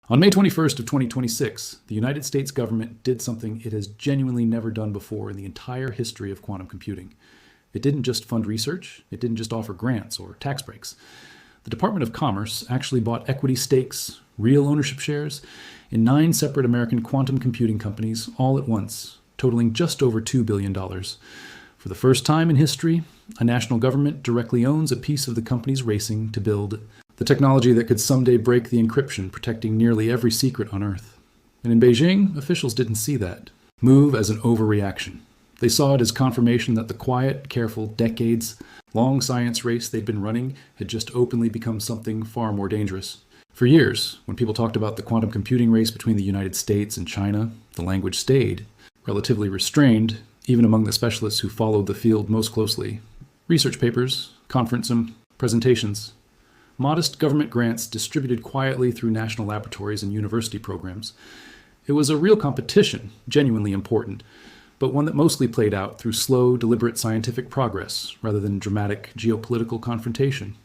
On May 21st of 2026, the United States government did something it has genuinely never done before in the entire history of quantum computing. It didn't just fund research, it didn't just offer grants or tax breaks. The Department of Commerce actually bought equity stakes, real ownership shares, in 9 separate American quantum computing companies all at once, totaling just over $2 billion. For the first time in history, a national government directly owns a piece of the companies racing to build the technology that could someday break the encryption protecting nearly every secret on Earth. And in Beijing, officials didn't see that move as an overreaction. They saw it as confirmation that the quiet, careful, decades-long science race they'd been running had just openly become something far more dangerous. For years, when people talked about the quantum computing race between the United States and China, the language stayed relatively restrained, even among the specialists who followed the field most closely. Research papers, conference presentations, modest government grants distributed quietly through national laboratories and university programs. It was a real competition, genuinely important, but one that mostly played out through slow, deliberate scientific progress rather than dramatic geopolitical confrontation.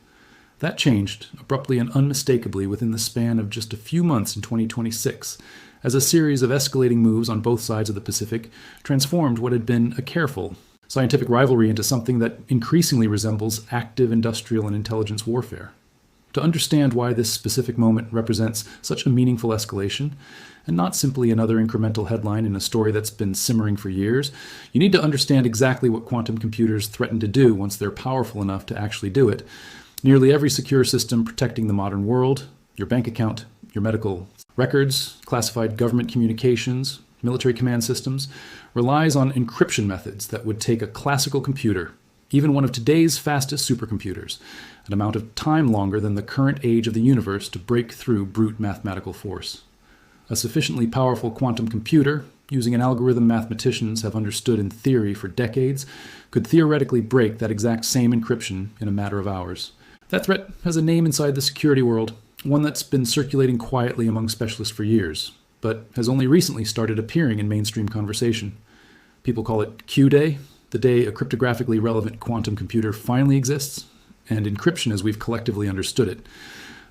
That changed abruptly and unmistakably within the span of just a few months in 2026, as a series of escalating moves on both sides of the Pacific transformed what had been a careful, scientific rivalry into something that increasingly resembles active industrial and intelligence warfare. To understand why this specific moment represents such a meaningful escalation, and not simply another incremental headline in a story that's been simmering for years, you need to understand exactly what quantum computers threaten to do once they're powerful enough to actually do it. Nearly every secure system protecting the modern world, your bank account, your medical records, classified government communications, military command systems, relies on encryption methods that would take a classical computer, even one of today's fastest supercomputers, an amount of time longer than the current age of the universe to break through brute mathematical force. A sufficiently powerful quantum computer, using an algorithm mathematicians have understood in theory for decades, could theoretically break that exact same encryption in a matter of hours. That threat has a name inside the security world, one that's been circulating quietly among specialists for years, but has only recently started appearing in mainstream conversation. People call it Q-Day, the day a cryptographically relevant quantum computer finally exists, and encryption as we've collectively understood it,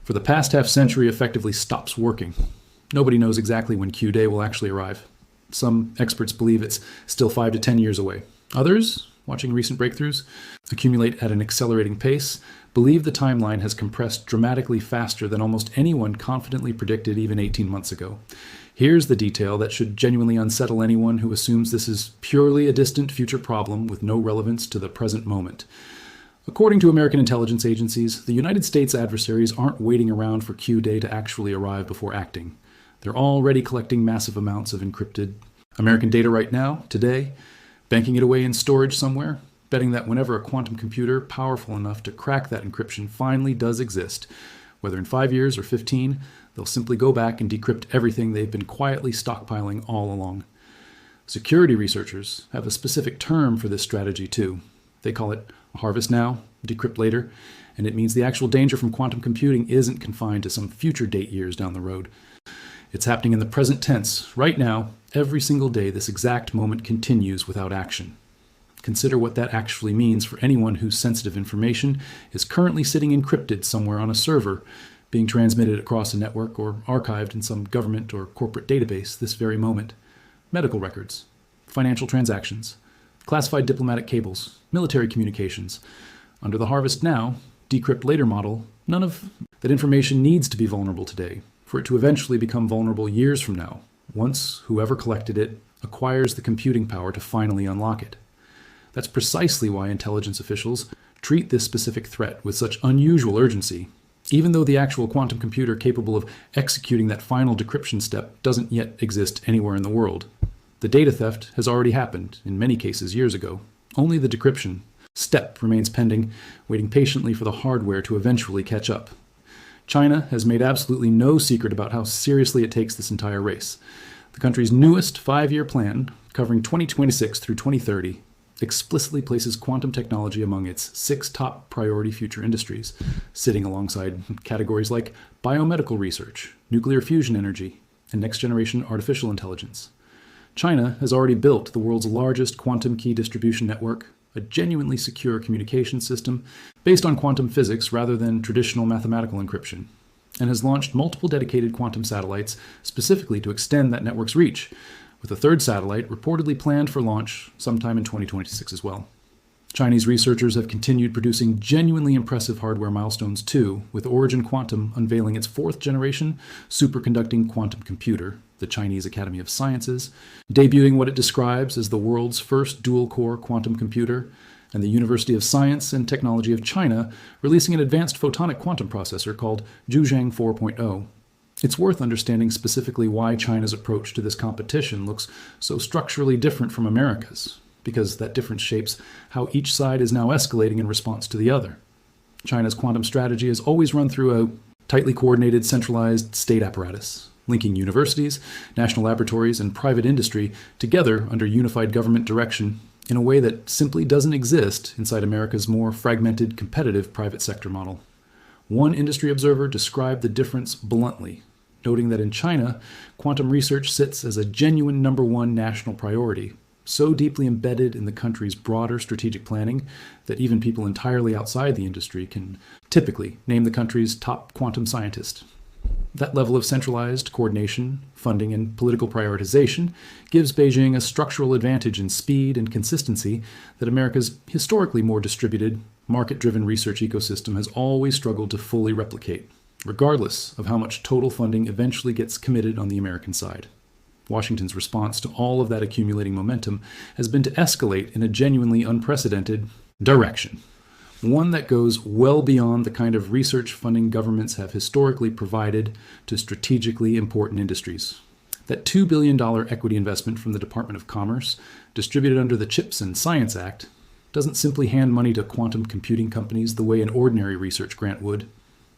for the past half-century effectively stops working. Nobody knows exactly when Q-Day will actually arrive. Some experts believe it's still 5 to 10 years away. Others, watching recent breakthroughs accumulate at an accelerating pace, believe the timeline has compressed dramatically faster than almost anyone confidently predicted even 18 months ago. Here's the detail that should genuinely unsettle anyone who assumes this is purely a distant future problem with no relevance to the present moment. According to American intelligence agencies, the United States adversaries aren't waiting around for Q-Day to actually arrive before acting. They're already collecting massive amounts of encrypted American data right now, today, banking it away in storage somewhere, betting that whenever a quantum computer powerful enough to crack that encryption finally does exist, whether in 5 years or 15, they'll simply go back and decrypt everything they've been quietly stockpiling all along. Security researchers have a specific term for this strategy too. They call it harvest now, decrypt later, and it means the actual danger from quantum computing isn't confined to some future date years down the road. It's happening in the present tense, right now, every single day this exact moment continues without action. Consider what that actually means for anyone whose sensitive information is currently sitting encrypted somewhere on a server, being transmitted across a network or archived in some government or corporate database this very moment. Medical records, financial transactions, classified diplomatic cables, military communications. Under the harvest now, decrypt later model, none of that information needs to be vulnerable today, for it to eventually become vulnerable years from now, once whoever collected it acquires the computing power to finally unlock it. That's precisely why intelligence officials treat this specific threat with such unusual urgency, even though the actual quantum computer capable of executing that final decryption step doesn't yet exist anywhere in the world. The data theft has already happened, in many cases years ago. Only the decryption step remains pending, waiting patiently for the hardware to eventually catch up. China has made absolutely no secret about how seriously it takes this entire race. The country's newest 5-year plan, covering 2026 through 2030, explicitly places quantum technology among its 6 top priority future industries, sitting alongside categories like biomedical research, nuclear fusion energy, and next-generation artificial intelligence. China has already built the world's largest quantum key distribution network, a genuinely secure communication system based on quantum physics rather than traditional mathematical encryption. and has launched multiple dedicated quantum satellites specifically to extend that network's reach, with a third satellite reportedly planned for launch sometime in 2026 as well. Chinese researchers have continued producing genuinely impressive hardware milestones too, with Origin Quantum unveiling its fourth-generation superconducting quantum computer, the Chinese Academy of Sciences, debuting what it describes as the world's first dual-core quantum computer, and the University of Science and Technology of China releasing an advanced photonic quantum processor called Zhujiang 4.0. It's worth understanding specifically why China's approach to this competition looks so structurally different from America's, because that difference shapes how each side is now escalating in response to the other. China's quantum strategy has always run through a tightly coordinated, centralized state apparatus, linking universities, national laboratories, and private industry together under unified government direction in a way that simply doesn't exist inside America's more fragmented, competitive private sector model. One industry observer described the difference bluntly, noting that in China, quantum research sits as a genuine number one national priority, so deeply embedded in the country's broader strategic planning that even people entirely outside the industry can typically name the country's top quantum scientist. That level of centralized coordination, funding, and political prioritization gives Beijing a structural advantage in speed and consistency that America's historically more distributed, market-driven research ecosystem has always struggled to fully replicate, regardless of how much total funding eventually gets committed on the American side. Washington's response to all of that accumulating momentum has been to escalate in a genuinely unprecedented direction, one that goes well beyond the kind of research funding governments have historically provided to strategically important industries. That $2 billion equity investment from the Department of Commerce, distributed under the CHIPS and Science Act, doesn't simply hand money to quantum computing companies the way an ordinary research grant would.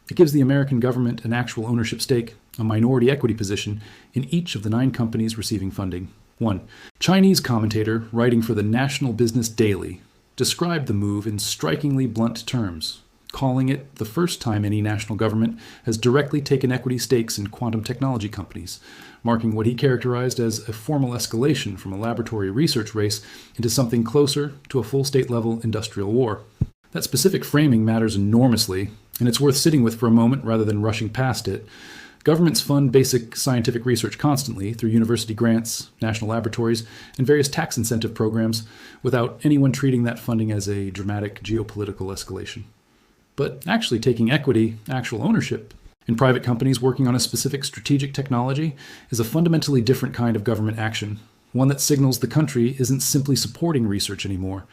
It gives the American government an actual ownership stake, a minority equity position, in each of the 9 companies receiving funding. One Chinese commentator writing for the National Business Daily described the move in strikingly blunt terms, calling it the first time any national government has directly taken equity stakes in quantum technology companies, marking what he characterized as a formal escalation from a laboratory research race into something closer to a full state-level industrial war. That specific framing matters enormously, and it's worth sitting with for a moment rather than rushing past it. Governments fund basic scientific research constantly through university grants, national laboratories, and various tax incentive programs without anyone treating that funding as a dramatic geopolitical escalation. But actually taking equity, actual ownership, in private companies working on a specific strategic technology is a fundamentally different kind of government action, one that signals the country isn't simply supporting research anymore.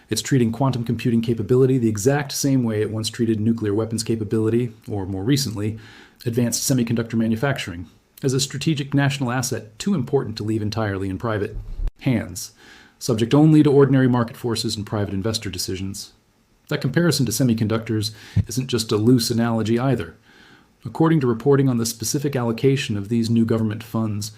It's treating quantum computing capability the exact same way it once treated nuclear weapons capability, or more recently, advanced semiconductor manufacturing, as a strategic national asset too important to leave entirely in private hands, subject only to ordinary market forces and private investor decisions. That comparison to semiconductors isn't just a loose analogy either. According to reporting on the specific allocation of these new government funds,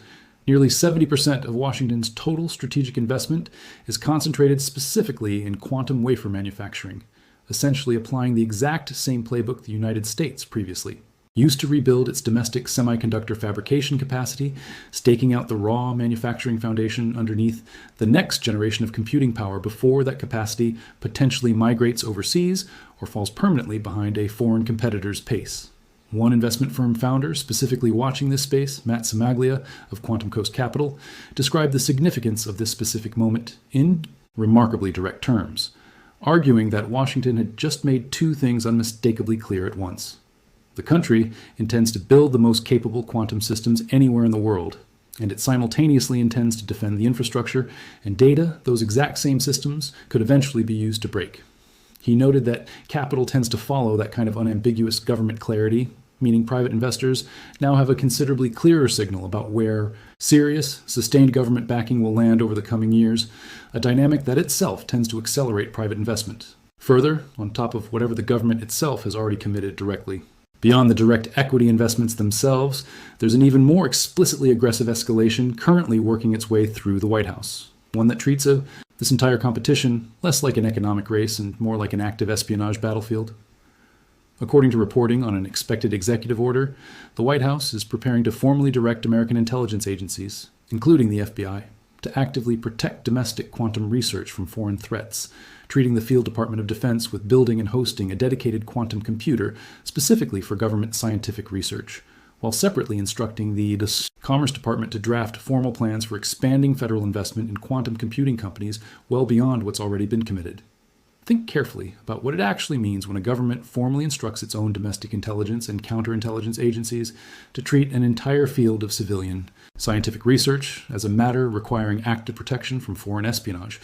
nearly 70% of Washington's total strategic investment is concentrated specifically in quantum wafer manufacturing, essentially applying the exact same playbook the United States previously used to rebuild its domestic semiconductor fabrication capacity, staking out the raw manufacturing foundation underneath the next generation of computing power before that capacity potentially migrates overseas or falls permanently behind a foreign competitor's pace. One investment firm founder specifically watching this space, Matt Samaglia of Quantum Coast Capital, described the significance of this specific moment in remarkably direct terms, arguing that Washington had just made 2 things unmistakably clear at once. The country intends to build the most capable quantum systems anywhere in the world, and it simultaneously intends to defend the infrastructure and data those exact same systems could eventually be used to break. He noted that capital tends to follow that kind of unambiguous government clarity, meaning private investors now have a considerably clearer signal about where serious, sustained government backing will land over the coming years, a dynamic that itself tends to accelerate private investment. Further, on top of whatever the government itself has already committed directly. Beyond the direct equity investments themselves, there's an even more explicitly aggressive escalation currently working its way through the White House, one that treats this entire competition less like an economic race and more like an active espionage battlefield. According to reporting on an expected executive order, the White House is preparing to formally direct American intelligence agencies, including the FBI, to actively protect domestic quantum research from foreign threats, treating the Field Department of Defense with building and hosting a dedicated quantum computer specifically for government scientific research, while separately instructing the Commerce Department to draft formal plans for expanding federal investment in quantum computing companies well beyond what's already been committed. Think carefully about what it actually means when a government formally instructs its own domestic intelligence and counterintelligence agencies to treat an entire field of civilian scientific research as a matter requiring active protection from foreign espionage.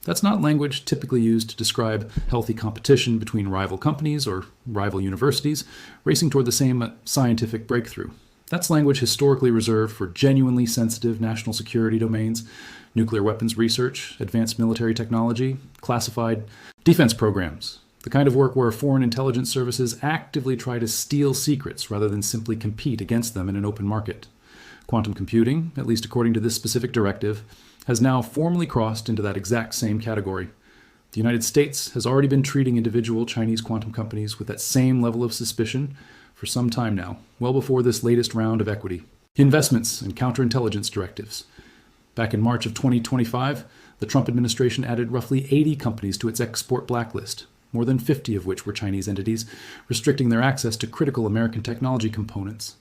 That's not language typically used to describe healthy competition between rival companies or rival universities racing toward the same scientific breakthrough. That's language historically reserved for genuinely sensitive national security domains, nuclear weapons research, advanced military technology, classified defense programs, the kind of work where foreign intelligence services actively try to steal secrets rather than simply compete against them in an open market. Quantum computing, at least according to this specific directive, has now formally crossed into that exact same category. The United States has already been treating individual Chinese quantum companies with that same level of suspicion for some time now, well before this latest round of equity investments and counterintelligence directives. Back in March of 2025, the Trump administration added roughly 80 companies to its export blacklist, more than 50 of which were Chinese entities, restricting their access to critical American technology components.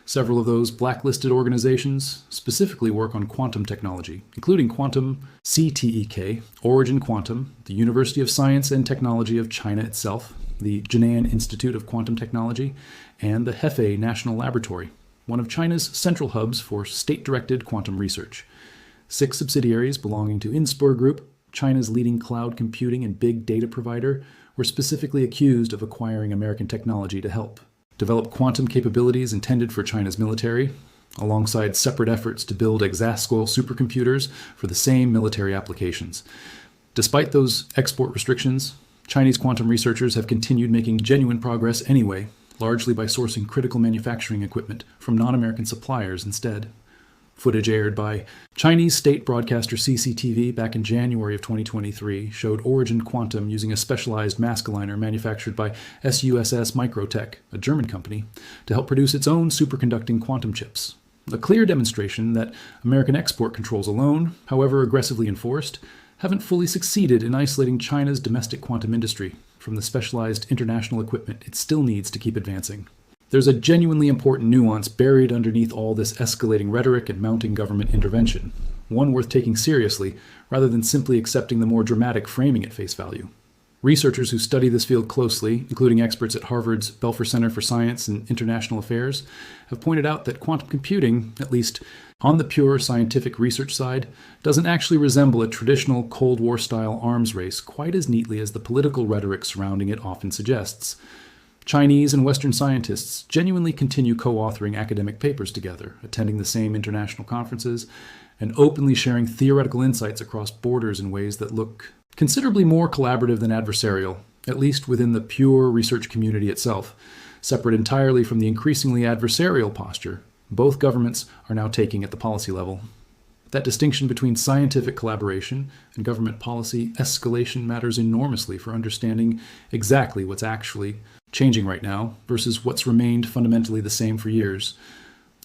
Several of those blacklisted organizations specifically work on quantum technology, including Quantum CTEK, Origin Quantum, the University of Science and Technology of China itself, the Jinan Institute of Quantum Technology, and the Hefei National Laboratory, one of China's central hubs for state-directed quantum research. 6 subsidiaries belonging to Inspur Group, China's leading cloud computing and big data provider, were specifically accused of acquiring American technology to help develop quantum capabilities intended for China's military, alongside separate efforts to build exascale supercomputers for the same military applications. Despite those export restrictions, Chinese quantum researchers have continued making genuine progress anyway, largely by sourcing critical manufacturing equipment from non-American suppliers instead. Footage aired by Chinese state broadcaster CCTV back in January of 2023 showed Origin Quantum using a specialized mask aligner manufactured by SUSS Microtech, a German company, to help produce its own superconducting quantum chips. A clear demonstration that American export controls alone, however aggressively enforced, haven't fully succeeded in isolating China's domestic quantum industry from the specialized international equipment it still needs to keep advancing. There's a genuinely important nuance buried underneath all this escalating rhetoric and mounting government intervention, one worth taking seriously rather than simply accepting the more dramatic framing at face value. Researchers who study this field closely, including experts at Harvard's Belfer Center for Science and International Affairs, have pointed out that quantum computing, at least on the pure scientific research side, doesn't actually resemble a traditional Cold War-style arms race quite as neatly as the political rhetoric surrounding it often suggests. Chinese and Western scientists genuinely continue co-authoring academic papers together, attending the same international conferences, and openly sharing theoretical insights across borders in ways that look considerably more collaborative than adversarial, at least within the pure research community itself, separate entirely from the increasingly adversarial posture both governments are now taking at the policy level. That distinction between scientific collaboration and government policy escalation matters enormously for understanding exactly what's actually changing right now versus what's remained fundamentally the same for years.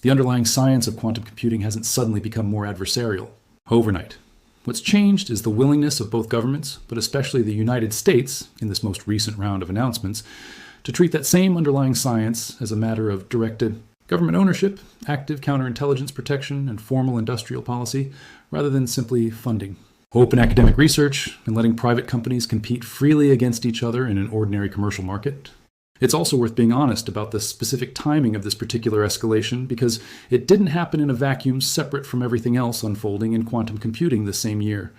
The underlying science of quantum computing hasn't suddenly become more adversarial overnight. What's changed is the willingness of both governments, but especially the United States, in this most recent round of announcements, to treat that same underlying science as a matter of directed government ownership, active counterintelligence protection, and formal industrial policy, rather than simply funding. Open academic research and letting private companies compete freely against each other in an ordinary commercial market. It's also worth being honest about the specific timing of this particular escalation because it didn't happen in a vacuum separate from everything else unfolding in quantum computing the same year.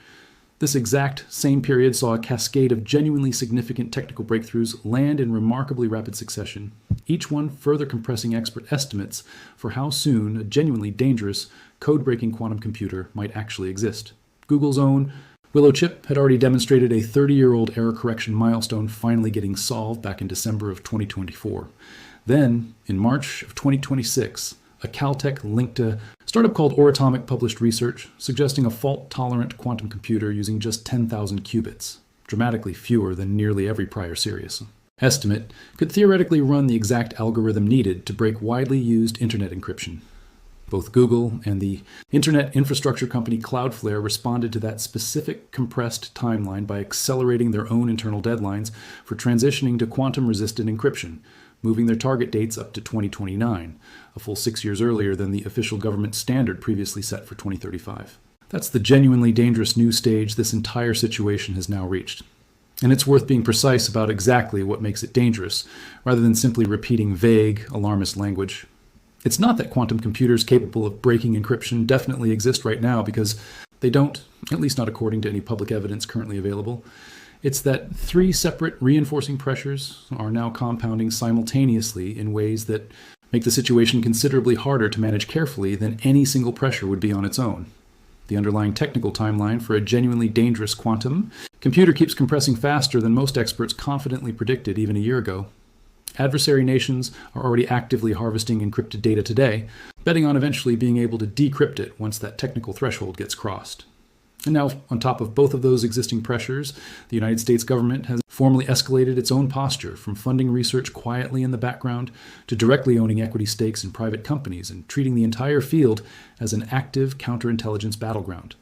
This exact same period saw a cascade of genuinely significant technical breakthroughs land in remarkably rapid succession, each one further compressing expert estimates for how soon a genuinely dangerous, code-breaking quantum computer might actually exist. Google's own Willow chip had already demonstrated a 30-year-old error correction milestone finally getting solved back in December of 2024. Then, in March of 2026, a Caltech link to startup called Oratomic published research suggesting a fault-tolerant quantum computer using just 10,000 qubits, dramatically fewer than nearly every prior series estimate, could theoretically run the exact algorithm needed to break widely used internet encryption. Both Google and the internet infrastructure company Cloudflare responded to that specific compressed timeline by accelerating their own internal deadlines for transitioning to quantum-resistant encryption, moving their target dates up to 2029, a full 6 years earlier than the official government standard previously set for 2035. That's the genuinely dangerous new stage this entire situation has now reached. And it's worth being precise about exactly what makes it dangerous, rather than simply repeating vague, alarmist language. It's not that quantum computers capable of breaking encryption definitely exist right now, because they don't, at least not according to any public evidence currently available. It's that 3 separate reinforcing pressures are now compounding simultaneously in ways that make the situation considerably harder to manage carefully than any single pressure would be on its own. The underlying technical timeline for a genuinely dangerous quantum computer keeps compressing faster than most experts confidently predicted even a year ago. Adversary nations are already actively harvesting encrypted data today, betting on eventually being able to decrypt it once that technical threshold gets crossed. And now, on top of both of those existing pressures, the United States government has formally escalated its own posture from funding research quietly in the background to directly owning equity stakes in private companies and treating the entire field as an active counterintelligence battleground,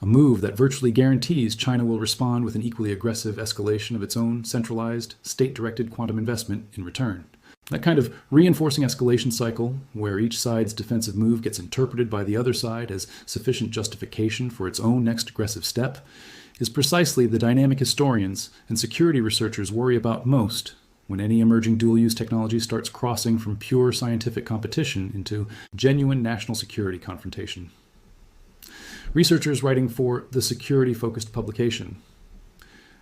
a move that virtually guarantees China will respond with an equally aggressive escalation of its own centralized, state-directed quantum investment in return. That kind of reinforcing escalation cycle, where each side's defensive move gets interpreted by the other side as sufficient justification for its own next aggressive step, is precisely the dynamic historians and security researchers worry about most when any emerging dual-use technology starts crossing from pure scientific competition into genuine national security confrontation. Researchers writing for the security-focused publication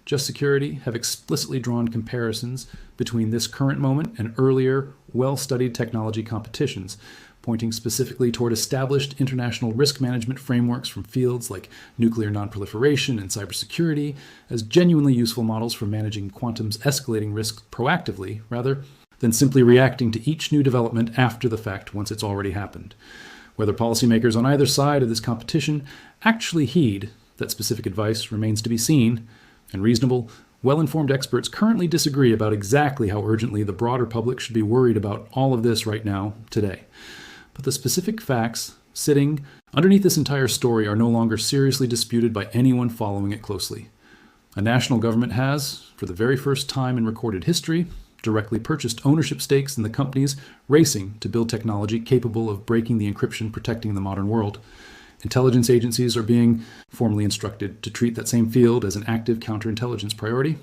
Just Security have explicitly drawn comparisons between this current moment and earlier, well-studied technology competitions, pointing specifically toward established international risk management frameworks from fields like nuclear nonproliferation and cybersecurity as genuinely useful models for managing quantum's escalating risk proactively, rather than simply reacting to each new development after the fact once it's already happened. Whether policymakers on either side of this competition actually heed that specific advice remains to be seen, and reasonable, well-informed experts currently disagree about exactly how urgently the broader public should be worried about all of this right now, today. But the specific facts sitting underneath this entire story are no longer seriously disputed by anyone following it closely. A national government has, for the very first time in recorded history, directly purchased ownership stakes in the companies racing to build technology capable of breaking the encryption protecting the modern world. Intelligence agencies are being formally instructed to treat that same field as an active counterintelligence priority.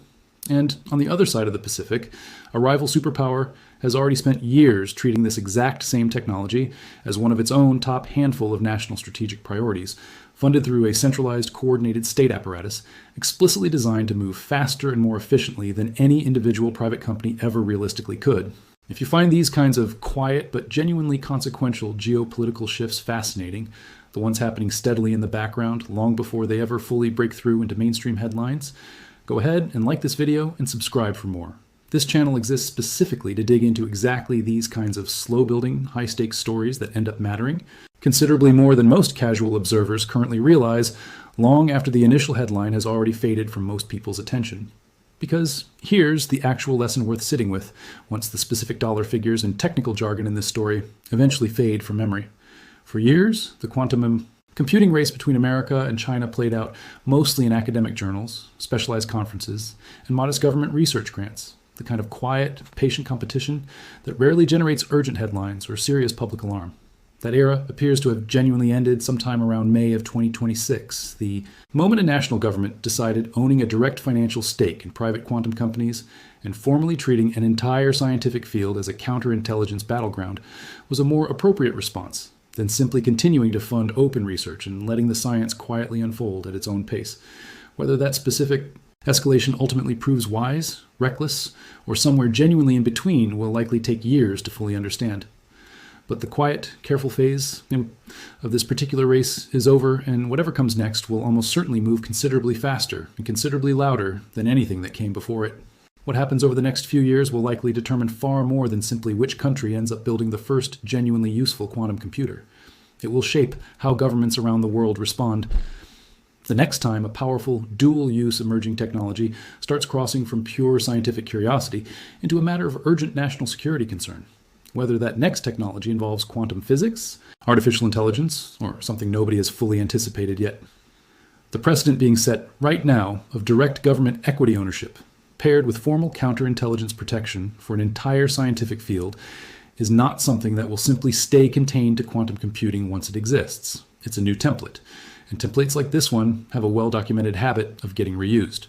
And on the other side of the Pacific, a rival superpower has already spent years treating this exact same technology as one of its own top handful of national strategic priorities, funded through a centralized, coordinated state apparatus explicitly designed to move faster and more efficiently than any individual private company ever realistically could. If you find these kinds of quiet but genuinely consequential geopolitical shifts fascinating, the ones happening steadily in the background long before they ever fully break through into mainstream headlines, go ahead and like this video and subscribe for more. This channel exists specifically to dig into exactly these kinds of slow-building, high-stakes stories that end up mattering, considerably more than most casual observers currently realize, long after the initial headline has already faded from most people's attention. Because here's the actual lesson worth sitting with once the specific dollar figures and technical jargon in this story eventually fade from memory. For years, the quantum computing race between America and China played out mostly in academic journals, specialized conferences, and modest government research grants, the kind of quiet, patient competition that rarely generates urgent headlines or serious public alarm. That era appears to have genuinely ended sometime around May of 2026, the moment a national government decided owning a direct financial stake in private quantum companies and formally treating an entire scientific field as a counterintelligence battleground was a more appropriate response than simply continuing to fund open research and letting the science quietly unfold at its own pace. Whether that specific escalation ultimately proves wise, reckless, or somewhere genuinely in between will likely take years to fully understand. But the quiet, careful phase of this particular race is over, and whatever comes next will almost certainly move considerably faster and considerably louder than anything that came before it. What happens over the next few years will likely determine far more than simply which country ends up building the first genuinely useful quantum computer. It will shape how governments around the world respond the next time a powerful, dual-use emerging technology starts crossing from pure scientific curiosity into a matter of urgent national security concern. Whether that next technology involves quantum physics, artificial intelligence, or something nobody has fully anticipated yet. The precedent being set right now of direct government equity ownership, paired with formal counterintelligence protection for an entire scientific field, is not something that will simply stay contained to quantum computing once it exists. It's a new template, and templates like this one have a well-documented habit of getting reused.